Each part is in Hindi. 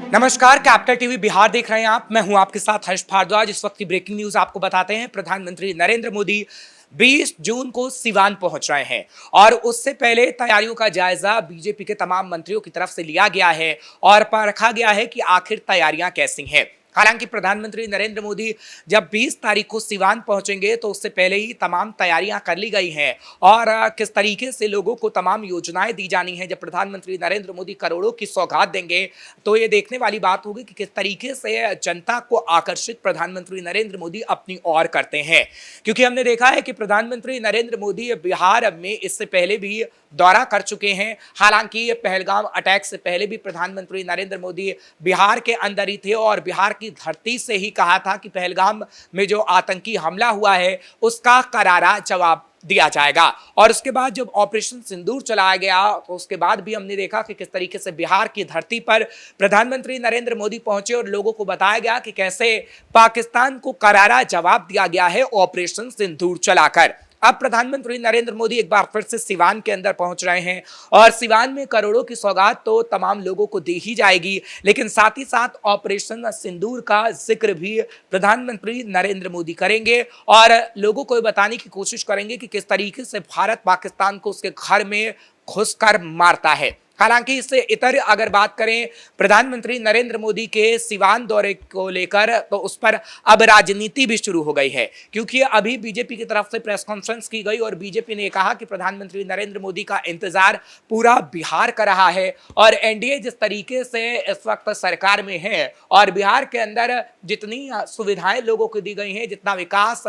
नमस्कार, कैपिटल टीवी बिहार देख रहे हैं आप। मैं हूं आपके साथ हर्ष भारद्वाज। इस वक्त की ब्रेकिंग न्यूज आपको बताते हैं। प्रधानमंत्री नरेंद्र मोदी 20 जून को सिवान पहुंच रहे हैं और उससे पहले तैयारियों का जायजा बीजेपी के तमाम मंत्रियों की तरफ से लिया गया है और परखा गया है कि आखिर तैयारियां कैसी हैं। हालांकि प्रधानमंत्री नरेंद्र मोदी जब 20 तारीख को सिवान पहुंचेंगे तो उससे पहले ही तमाम तैयारियां कर ली गई हैं और किस तरीके से लोगों को तमाम योजनाएं दी जानी है। जब प्रधानमंत्री नरेंद्र मोदी करोड़ों की सौगात देंगे तो ये देखने वाली बात होगी कि किस तरीके से जनता को आकर्षित प्रधानमंत्री नरेंद्र मोदी अपनी ओर करते हैं। क्योंकि हमने देखा है कि प्रधानमंत्री नरेंद्र मोदी बिहार में इससे पहले भी दौरा कर चुके हैं। हालांकि पहलगाम अटैक से पहले भी प्रधानमंत्री नरेंद्र मोदी बिहार के अंदर ही थे और बिहार की धरती से ही कहा था कि पहलगाम में जो आतंकी हमला हुआ है उसका करारा जवाब दिया जाएगा। और उसके बाद जब ऑपरेशन सिंदूर चलाया गया तो उसके बाद भी हमने देखा कि किस तरीके से बिहार की धरती पर प्रधानमंत्री नरेंद्र मोदी पहुंचे और लोगों को बताया गया कि कैसे पाकिस्तान को करारा जवाब दिया गया है ऑपरेशन सिंदूर चलाकर। अब प्रधानमंत्री नरेंद्र मोदी एक बार फिर से सिवान के अंदर पहुंच रहे हैं और सिवान में करोड़ों की सौगात तो तमाम लोगों को दी ही जाएगी, लेकिन साथ ही साथ ऑपरेशन सिंदूर का जिक्र भी प्रधानमंत्री नरेंद्र मोदी करेंगे और लोगों को बताने की कोशिश करेंगे कि किस तरीके से भारत पाकिस्तान को उसके घर में घुसकर मारता है। हालांकि इससे इतर अगर बात करें प्रधानमंत्री नरेंद्र मोदी के सिवान दौरे को लेकर तो उस पर अब राजनीति भी शुरू हो गई है, क्योंकि अभी बीजेपी की तरफ से प्रेस कॉन्फ्रेंस की गई और बीजेपी ने कहा कि प्रधानमंत्री नरेंद्र मोदी का इंतजार पूरा बिहार कर रहा है और एनडीए जिस तरीके से इस वक्त सरकार में है और बिहार के अंदर जितनी सुविधाएं लोगों को दी गई हैं, जितना विकास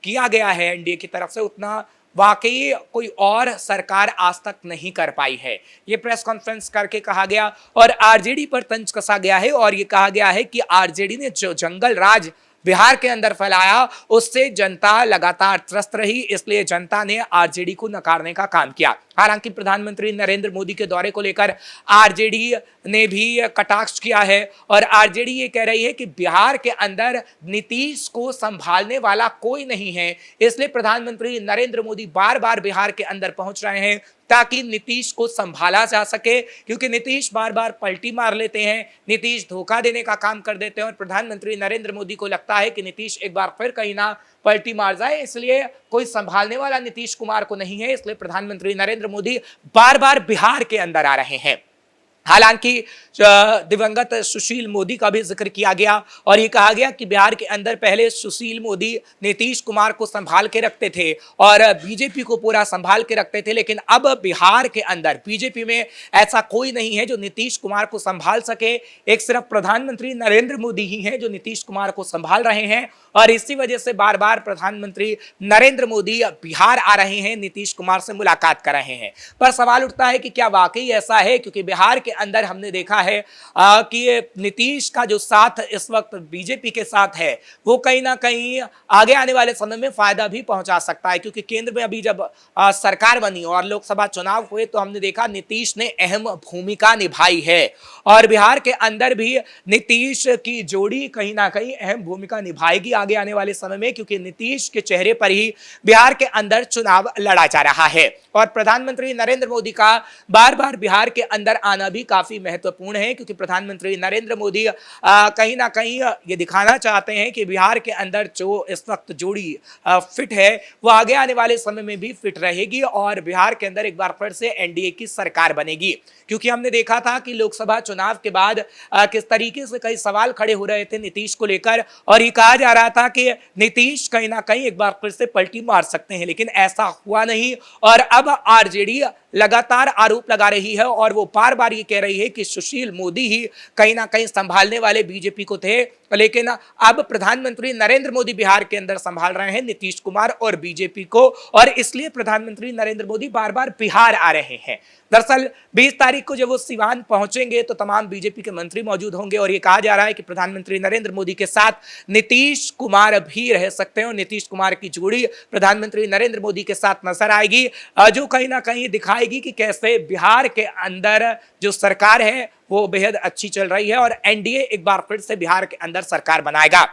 किया गया है एनडीए की तरफ से, उतना वाकई कोई और सरकार आज तक नहीं कर पाई है। ये प्रेस कॉन्फ्रेंस करके कहा गया और आरजेडी पर तंज कसा गया है और ये कहा गया है कि आरजेडी ने जो जंगल राज बिहार के अंदर फैलाया उससे जनता लगातार त्रस्त रही, इसलिए जनता ने आरजेडी को नकारने का काम किया। हालांकि प्रधानमंत्री नरेंद्र मोदी के दौरे को लेकर आरजेडी ने भी कटाक्ष किया है और आरजेडी ये कह रही है कि बिहार के अंदर नीतीश को संभालने वाला कोई नहीं है, इसलिए प्रधानमंत्री नरेंद्र मोदी बार बार बिहार के अंदर पहुंच रहे हैं ताकि नीतीश को संभाला जा सके, क्योंकि नीतीश बार बार पलटी मार लेते हैं, नीतीश धोखा देने का काम कर देते हैं और प्रधानमंत्री नरेंद्र मोदी को लगता है कि नीतीश एक बार फिर कहीं ना पलटी मार जाए, इसलिए कोई संभालने वाला नीतीश कुमार को नहीं है, इसलिए प्रधानमंत्री नरेंद्र मोदी बार बार बिहार के अंदर आ रहे हैं। हालांकि दिवंगत सुशील मोदी का भी जिक्र किया गया और ये कहा गया कि बिहार के अंदर पहले सुशील मोदी नीतीश कुमार को संभाल के रखते थे और बीजेपी को पूरा संभाल के रखते थे, लेकिन अब बिहार के अंदर बीजेपी में ऐसा कोई नहीं है जो नीतीश कुमार को संभाल सके। एक सिर्फ प्रधानमंत्री नरेंद्र मोदी ही हैं जो नीतीश कुमार को संभाल रहे हैं और इसी वजह से बार बार प्रधानमंत्री नरेंद्र मोदी बिहार आ रहे हैं, नीतीश कुमार से मुलाकात कर रहे हैं। पर सवाल उठता है कि क्या वाकई ऐसा है, क्योंकि बिहार के अंदर हमने देखा है कि नीतीश का जो साथ इस वक्त बीजेपी के साथ है वो कहीं ना कहीं आगे आने वाले समय में फायदा भी पहुंचा सकता है, क्योंकि केंद्र में अभी जब सरकार बनी और लोकसभा चुनाव हुए तो हमने देखा नीतीश ने अहम भूमिका निभाई है और बिहार के अंदर भी नीतीश की जोड़ी कहीं ना कहीं अहम भूमिका निभाएगी आगे आने वाले समय में, क्योंकि नीतीश के चेहरे पर ही बिहार के अंदर चुनाव लड़ा जा रहा है और प्रधानमंत्री नरेंद्र मोदी का बार बार बिहार के अंदर आना भी काफी महत्वपूर्ण है, क्योंकि प्रधानमंत्री नरेंद्र मोदी कहीं ना कहीं ये दिखाना चाहते हैं कि बिहार के अंदर जो इस वक्त जोड़ी फिट है वो आगे आने वाले समय में भी फिट रहेगी और बिहार के अंदर एक बार फिर से एनडीए की सरकार बनेगी। क्योंकि हमने देखा था कि लोकसभा चुनाव के बाद किस तरीके से कई सवाल खड़े हो रहे थे नीतीश को लेकर और ये कहा जा रहा था कि नीतीश कहीं ना कहीं एक बार फिर से पलटी मार सकते हैं, लेकिन ऐसा हुआ नहीं और अब आरजेडी लगातार आरोप लगा रही है और वो बार बार ये कह रही है कि सुशील मोदी ही कहीं ना कहीं संभालने वाले बीजेपी को थे, लेकिन अब प्रधानमंत्री नरेंद्र मोदी बिहार के अंदर संभाल रहे हैं नीतीश कुमार और बीजेपी को और इसलिए प्रधानमंत्री नरेंद्र मोदी बार बार बिहार आ रहे हैं। दरअसल 20 तारीख को जब वो सिवान पहुंचेंगे तो तमाम बीजेपी के मंत्री मौजूद होंगे और ये कहा जा रहा है कि प्रधानमंत्री नरेंद्र मोदी के साथ नीतीश कुमार भी रह सकते हैं और नीतीश कुमार की जोड़ी प्रधानमंत्री नरेंद्र मोदी के साथ नजर आएगी, जो कहीं ना कहीं दिखाएगी कि कैसे बिहार के अंदर जो सरकार है वो बेहद अच्छी चल रही है और एनडीए एक बार फिर से बिहार के अंदर सरकार बनाएगा।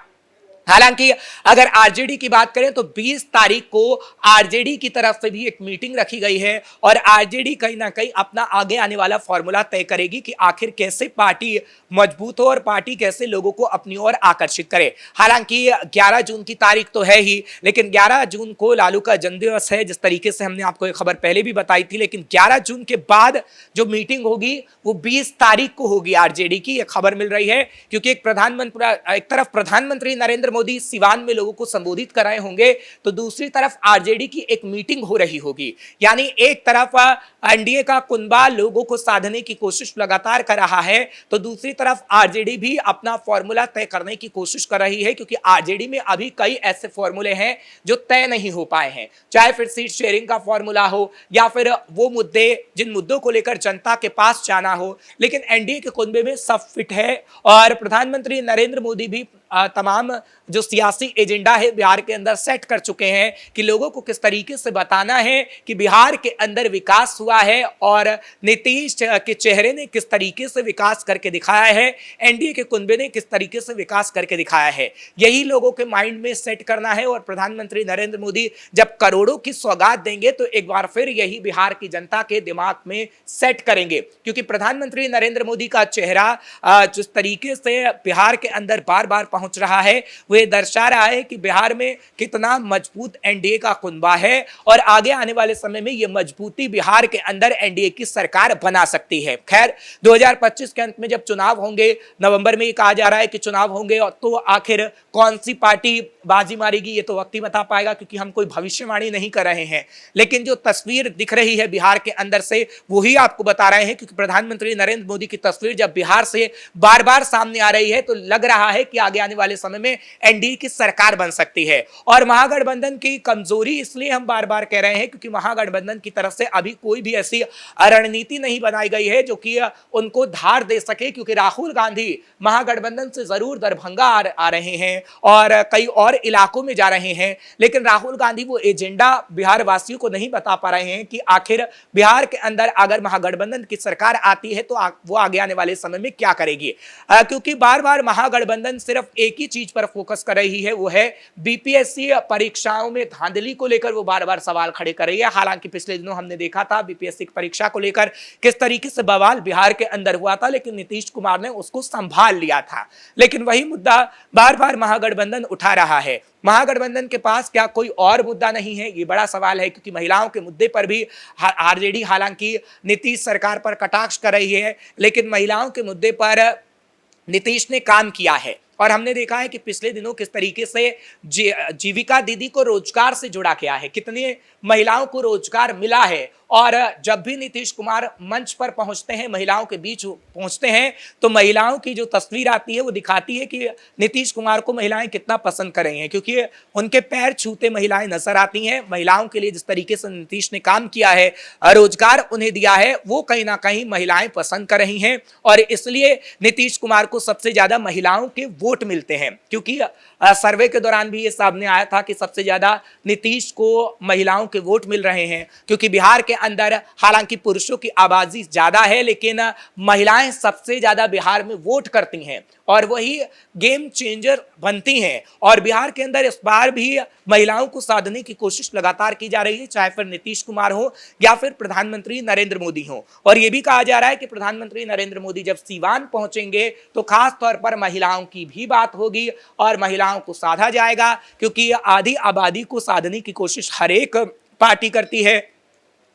हालांकि अगर आरजेडी की बात करें तो 20 तारीख को आरजेडी की तरफ से भी एक मीटिंग रखी गई है और आरजेडी कहीं ना कहीं अपना आगे आने वाला फॉर्मूला तय करेगी कि आखिर कैसे पार्टी मजबूत हो और पार्टी कैसे लोगों को अपनी ओर आकर्षित करे। हालांकि 11 जून की तारीख तो है ही, लेकिन 11 जून को लालू का जन्मदिवस है, जिस तरीके से हमने आपको एक खबर पहले भी बताई थी। लेकिन 11 जून के बाद जो मीटिंग होगी वो 20 तारीख को होगी आरजेडी की, यह खबर मिल रही है। क्योंकि एक तरफ प्रधानमंत्री नरेंद्र मोदी सिवान में लोगों को संबोधित कर रहे होंगे, तो दूसरी तरफ आरजेडी की एक मीटिंग हो रही होगी। यानी एक तरफ एनडीए का कुनबा लोगों को साधने की कोशिश लगातार कर रहा है, तो दूसरी तरफ आरजेडी भी अपना फॉर्मूला तय करने की कोशिश कर रही है। क्योंकि आरजेडी में अभी कई ऐसे फॉर्मूले हैं जो तय नहीं हो पाए हैं, चाहे फिर सीट शेयरिंग का फॉर्मूला हो या फिर वो मुद्दे जिन मुद्दों को लेकर जनता के पास जाना हो। लेकिन एनडीए के कुनबे में सब फिट है और प्रधानमंत्री नरेंद्र मोदी भी तमाम जो सियासी एजेंडा है बिहार के अंदर सेट कर चुके हैं कि लोगों को किस तरीके से बताना है कि बिहार के अंदर विकास हुआ है और नीतीश के चेहरे ने किस तरीके से विकास करके दिखाया है, एनडीए के कुनबे ने किस तरीके से विकास करके दिखाया है। यही लोगों के माइंड में सेट करना है और प्रधानमंत्री नरेंद्र मोदी जब करोड़ों की सौगात देंगे तो एक बार फिर यही बिहार की जनता के दिमाग में सेट करेंगे। क्योंकि प्रधानमंत्री नरेंद्र मोदी का चेहरा जिस तरीके से बिहार के अंदर बार बार पहुंच रहा है वो दर्शा रहा है कि बिहार में कितना मजबूत एनडीए का कुनबा है और आगे आने वाले समय में यह मजबूती बिहार के अंदर एनडीए की सरकार बना सकती है। खैर 2025 के अंत में जब चुनाव होंगे, नवंबर में ये कहा जा रहा है कि चुनाव होंगे, और तो आखिर कौन सी पार्टी बाजी मारेगी ये तो वक्त ही बता पाएगा, क्योंकि हम कोई भविष्यवाणी नहीं कर रहे हैं। लेकिन जो तस्वीर दिख रही है बिहार के अंदर से वही आपको बता रहे हैं। क्योंकि प्रधानमंत्री नरेंद्र मोदी की तस्वीर जब बिहार से बार बार सामने आ रही है तो लग रहा है कि आगे आने वाले समय में एनडीए की सरकार बन सकती है। और महागठबंधन की कमजोरी इसलिए हम बार बार कह रहे हैं क्योंकि महागठबंधन की तरफ से अभी कोई भी ऐसी रणनीति नहीं बनाई गई है जो कि उनको धार दे सके। क्योंकि राहुल गांधी महागठबंधन से जरूर दरभंगा आ रहे हैं और कई और इलाकों में जा रहे हैं, लेकिन राहुल गांधी वो एजेंडा बिहार वासियों को नहीं बता पा रहे हैं कि आखिर बिहार के अंदर अगर महागठबंधन की सरकार आती है तो वो आगे आने वाले समय में क्या करेगी। क्योंकि बार बार महागठबंधन सिर्फ एक ही चीज पर फोकस कर रही है, वो है बीपीएससी परीक्षाओं में धांधली को लेकर वो बार बार सवाल खड़े कर रही है। हालांकि पिछले दिनों हमने देखा था बीपीएससी परीक्षा को लेकर किस तरीके से बवाल बिहार के अंदर हुआ था, लेकिन नीतीश कुमार ने उसको संभाल लिया था। लेकिन वही मुद्दा बार बार महागठबंधन उठा रहा है। महागठबंधन के पास क्या कोई और मुद्दा नहीं है, ये बड़ा सवाल है। क्योंकि महिलाओं के मुद्दे पर भी आरजेडी हालांकि नीतीश सरकार पर कटाक्ष कर रही है, लेकिन महिलाओं के मुद्दे पर नीतीश ने काम किया है। और हमने देखा है कि पिछले दिनों किस तरीके से जीविका दीदी को रोजगार से जुड़ा गया है, कितने महिलाओं को रोजगार मिला है। और जब भी नीतीश कुमार मंच पर पहुंचते हैं, महिलाओं के बीच पहुंचते हैं, तो महिलाओं की जो तस्वीर आती है वो दिखाती है कि नीतीश कुमार को महिलाएं कितना पसंद कर रही हैं। क्योंकि उनके पैर छूते महिलाएं नजर आती हैं। महिलाओं के लिए जिस तरीके से नीतीश ने काम किया है, रोजगार उन्हें दिया है, वो कहीं ना कहीं महिलाएं पसंद कर रही हैं। और इसलिए नीतीश कुमार को सबसे ज्यादा महिलाओं के वोट मिलते हैं। क्योंकि सर्वे के दौरान भी ये सामने आया था कि सबसे ज्यादा नीतीश को महिलाओं के वोट मिल रहे हैं। क्योंकि बिहार के अंदर हालांकि पुरुषों की आबादी ज्यादा है, लेकिन महिलाएं सबसे ज्यादा बिहार में वोट करती हैं और वही गेम चेंजर बनती हैं। और बिहार के अंदर इस बार भी महिलाओं को साधने की कोशिश लगातार की जा रही है, चाहे फिर नीतीश कुमार हो या फिर प्रधानमंत्री नरेंद्र मोदी हो। और यह भी कहा जा रहा है कि प्रधानमंत्री नरेंद्र मोदी जब सीवान पहुंचेंगे तो खास तौर पर महिलाओं की भी बात होगी और महिलाओं को साधा जाएगा। क्योंकि आधी आबादी को साधने की कोशिश हर एक पार्टी करती है।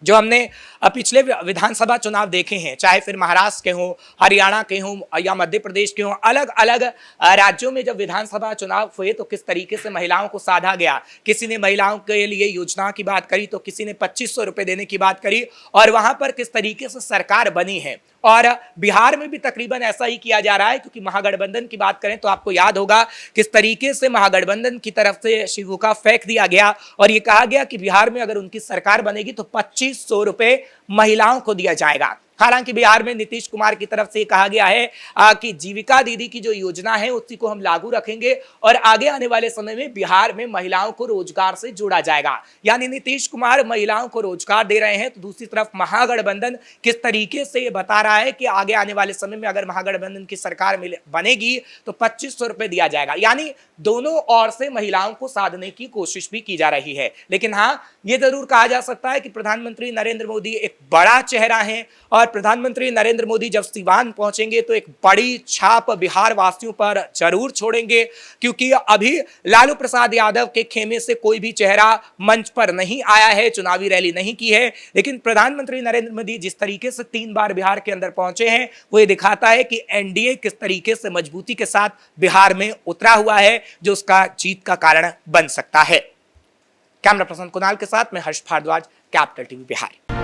जो हमने पिछले विधानसभा चुनाव देखे हैं, चाहे फिर महाराष्ट्र के हों, हरियाणा के हों या मध्य प्रदेश के हों, अलग अलग राज्यों में जब विधानसभा चुनाव हुए तो किस तरीके से महिलाओं को साधा गया। किसी ने महिलाओं के लिए योजना की बात करी तो किसी ने 2500 रुपए देने की बात करी, और वहां पर किस तरीके से सरकार बनी है। और बिहार में भी तकरीबन ऐसा ही किया जा रहा है। क्योंकि महागठबंधन की बात करें तो आपको याद होगा किस तरीके से महागठबंधन की तरफ से शिवू का फेंक दिया गया और ये कहा गया कि बिहार में अगर उनकी सरकार बनेगी तो 2500 रुपए महिलाओं को दिया जाएगा। हालांकि बिहार में नीतीश कुमार की तरफ से कहा गया है कि जीविका दीदी की जो योजना है उसी को हम लागू रखेंगे और आगे आने वाले समय में बिहार में महिलाओं को रोजगार से जोड़ा जाएगा। यानी नीतीश कुमार महिलाओं को रोजगार दे रहे हैं, तो दूसरी तरफ महागठबंधन किस तरीके से बता रहा है कि आगे आने वाले समय में अगर महागठबंधन की सरकार बनेगी तो 2500 रुपए दिया जाएगा। यानी दोनों ओर से महिलाओं को साधने की कोशिश भी की जा रही है। लेकिन हाँ, यह जरूर कहा जा सकता है कि प्रधानमंत्री नरेंद्र मोदी एक बड़ा चेहरा है और प्रधानमंत्री नरेंद्र मोदी जब सीवान पहुंचेंगे तो एक बड़ी छाप बिहार वासियों पर जरूर छोड़ेंगे, क्योंकि अभी लालू प्रसाद यादव के खेमे से कोई भी चेहरा मंच पर नहीं आया है, चुनावी रैली नहीं की है। लेकिन प्रधानमंत्री नरेंद्र मोदी जिस तरीके से 3 बार बिहार के अंदर पहुंचे हैं, वो ये दिखाता है कि एनडीए किस तरीके से मजबूती के साथ बिहार में उतरा हुआ है, जो उसका जीत का कारण बन सकता है। कैमरा पर्सन कुणाल के साथ मैं हर्ष भारद्वाज, कैपिटल टीवी बिहार।